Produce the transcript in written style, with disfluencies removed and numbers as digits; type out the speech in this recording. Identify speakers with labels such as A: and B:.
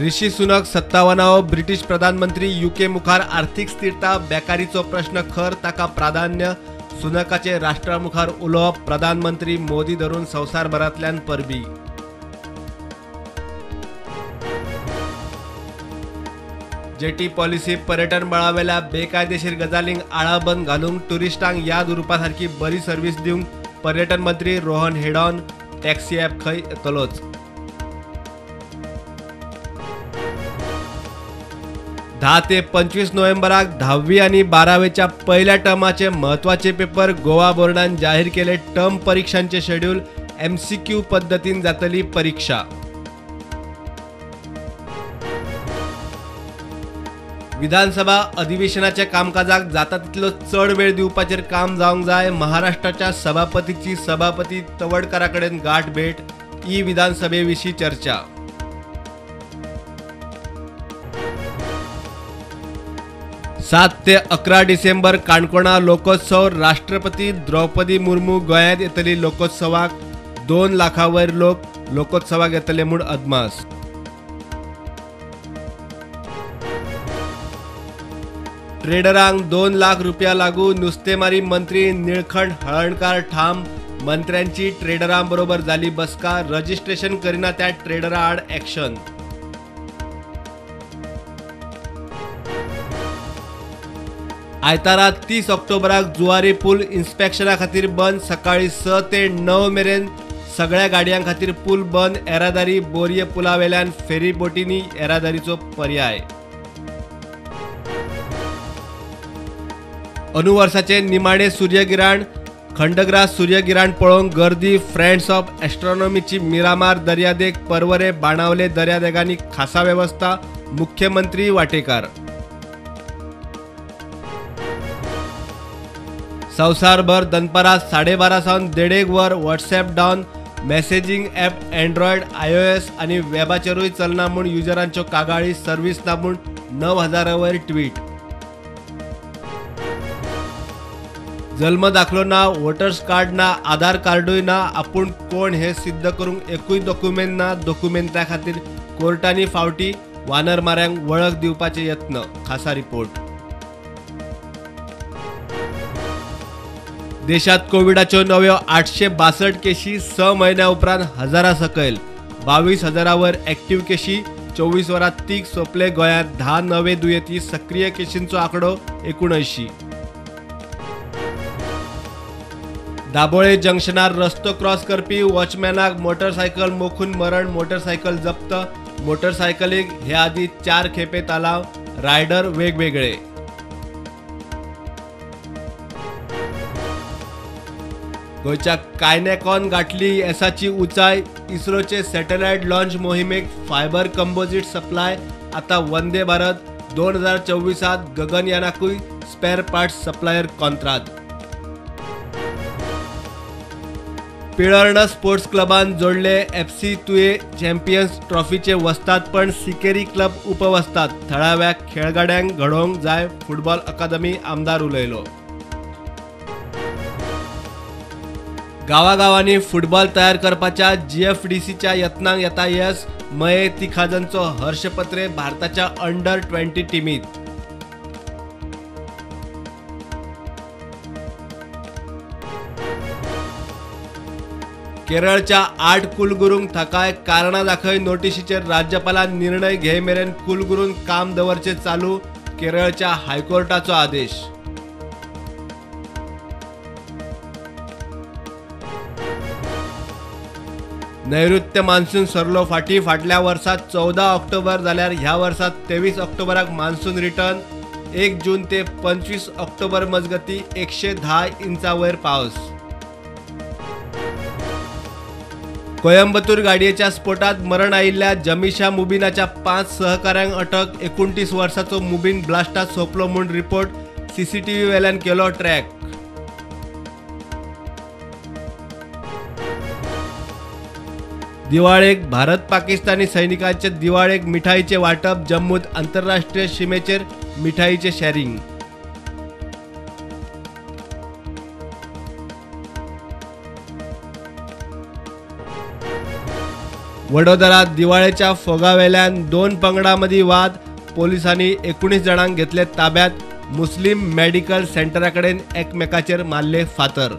A: Rishi Sunak 57व British प्रधानमंत्री UK मुखार आर्थिक स्थिरता बेकारीचो प्रश्न खर ताका प्राधान्य सुनकाचे राष्ट्रामुखार उलोवप प्रधानमंत्री मोदी धरून संवसारभरांतल्यान परबी जेटी पॉलिसी पर्यटन बळावेल्या बेकायदेशीर गजालींक आळाबंद घालूंक टुरिस्टांक याद उरपा सारकी बरी सर्व्हिस दिवंक पर्यटन मंत्री रोहन हेडॉन टॅक्सी ॲप खंय येतलोच। 10 ते 25 नोव्हेंबराक 10वी आणि 12वेच्या पहिल्या टर्माचे महत्वाचे पेपर गोवा बोर्डान जाहीर केले। टर्म परीक्षांचे शेड्यूल MCQ पद्धतीन जातली परीक्षा। विधानसभा अधिवेशनाच्या कामकाजाक जाता तितलो चढ वेळ दिवपाचेर काम जावंक जाय। महाराष्ट्राच्या सभापतीची सभापती तवडकरा कडेन गाठ भेट विधानसभेविशीं चर्चा। सात ते 11 डिसेंबर काणकोणा लोकोत्सव। राष्ट्रपती द्रौपदी मुर्मू गोंयांत येतली लोकोत्सवाक। 2 लाखांवयर लोक लोकोत्सवाक येतले म्हूण अदमास। ट्रेडरांक 2 लाख रुपया लागू। नुस्तेमारी मंत्री निळखंड हळर्णकार ठाम। मंत्र्यांची ट्रेडरां बरोबर जाली बसका। रजिस्ट्रेशन करिना त्या ट्रेडरा आड ॲक्शन। आयतारा 30 ऑक्टोबराक जुवारी पूल इन्स्पेक्शना खातीर बंद। सकाळी 6 ते 9 मेरेन सगळ्या गाडयां खातीर पूल बंद। येरादारी बोरये पुलावेल्यान फेरी बोटींनी येरादारीचो पर्याय। अनुवर्साचे निमाणे सूर्यगिराण। खंडग्रास सूर्यगिराण पळोवंक गर्दी। फ्रेंड्स ऑफ एस्ट्रॉनॉमीची मिरामार दर्यादेग परवरे बाणावले दर्यादेगांनी खासा व्यवस्था। मुख्यमंत्री वाटेकार। संवसारभर दनपारा 12:30 सावन 1.5 वर WhatsApp down. Messaging app Android iOS आणि वेबाचेरूय चलना म्हूण युजरांच्यो कागाळी। सर्व्हिस ना म्हूण 9,000 वयर ट्वीट। जल्म दाखलो ना, वोटर्स कार्ड ना, आधार कार्डूय ना। आपूण कोण हे सिद्ध करूंक एकूय डॉक्युमेंट ना। डॉक्युमेंटा खातीर कोर्टांनी फावटी वानर माऱ्यांक वळख दिवपाचे यत्न। खासा रिपोर्ट। देशात कोविडाच्यो नव्यो 862 केशी। 6 म्हयन्या उपरांत 1000 सकयल। 22,000 वयर एक्टिव्ह केशी। 24 वरांत तीख सोंपले। गोंयांत 10 नवे दुयेंती। सक्रिय केशींचो आंकडो 79। दाबोळे जंक्शनार रस्तो क्रॉस करपी वॉचमॅनाक मोटरसायकल मोखून मरण। मोटरसायकल जप्त। मोटरसायकलीक हे आदी 4 खेपे तालाव। रायडर वेगवेगळे। गोंयच्या कायनेकॉन गाठली येसाची उंचाय। इस्रोचे सॅटेलायट लॉन्च मोहिमेक फायबर कंपोजिट सप्लाय। आता वंदे भारत 2024 गगनयानाकूय स्पेअर पार्ट्स सप्लायर कॉन्त्रात। पिळर्ण स्पोर्ट्स क्लबान जोडले FC तुये चॅम्पियन्स ट्रॉफीचे वस्तादपण। सिकेरी क्लब उपवस्ताद। थळाव्या खेळगड्यांक घडोवंक जाय फुटबॉल अकादमी। आमदार उलयलो। गावागावांनी फुटबॉल तयार करपाच्या GFDCच्या यत्नांक येता येस। मये तिखाजनचो हर्षपत्रे भारताच्या अंडर-20 टीमीत। केरळच्या 8 कुलगुरूंक थाकाय। कारणां दाखय नोटीशीचेर राज्यपालान निर्णय घे मेरेन कुलगुरूंक काम दवरचे चालू। केरळच्या हायकोर्टाचो आदेश। नैऋत्य मान्सून सरलो फाटी। फाटल्या वर्सात 14 ऑक्टोबर जाल्यार ह्या वर्सात 23 ऑक्टोबराक मान्सून रिटर्न। 1 जून ते 25 ऑक्टोबर मजगती 110 इंचा वयर पावस। कोयंबतूर गाडयेच्या स्फोटात मरण आयिल्ल्या जमिशा मुबीनाच्या 5 सहकाऱ्यांक अटक। 29 वर्साचो मुबीन ब्लास्टात सोंपलो म्हूण रिपोर्ट। CCTV वेल्यान केलो ट्रॅक। दिवाळेक भारत पाकिस्तानी सैनिकांचे दिवाळेक मिठाईचे वाटप। जम्मूत आंतरराष्ट्रीय सीमेचेर मिठाईचे शेअरिंग। वडोदरात दिवाळेच्या फोगावेल्यान 2 पंगडांमदी वाद. पोलिसांनी 19 जणांक घेतले ताब्यात. मुस्लिम मेडिकल सेंटराकडेन एकमेकाचेर मारले फातर.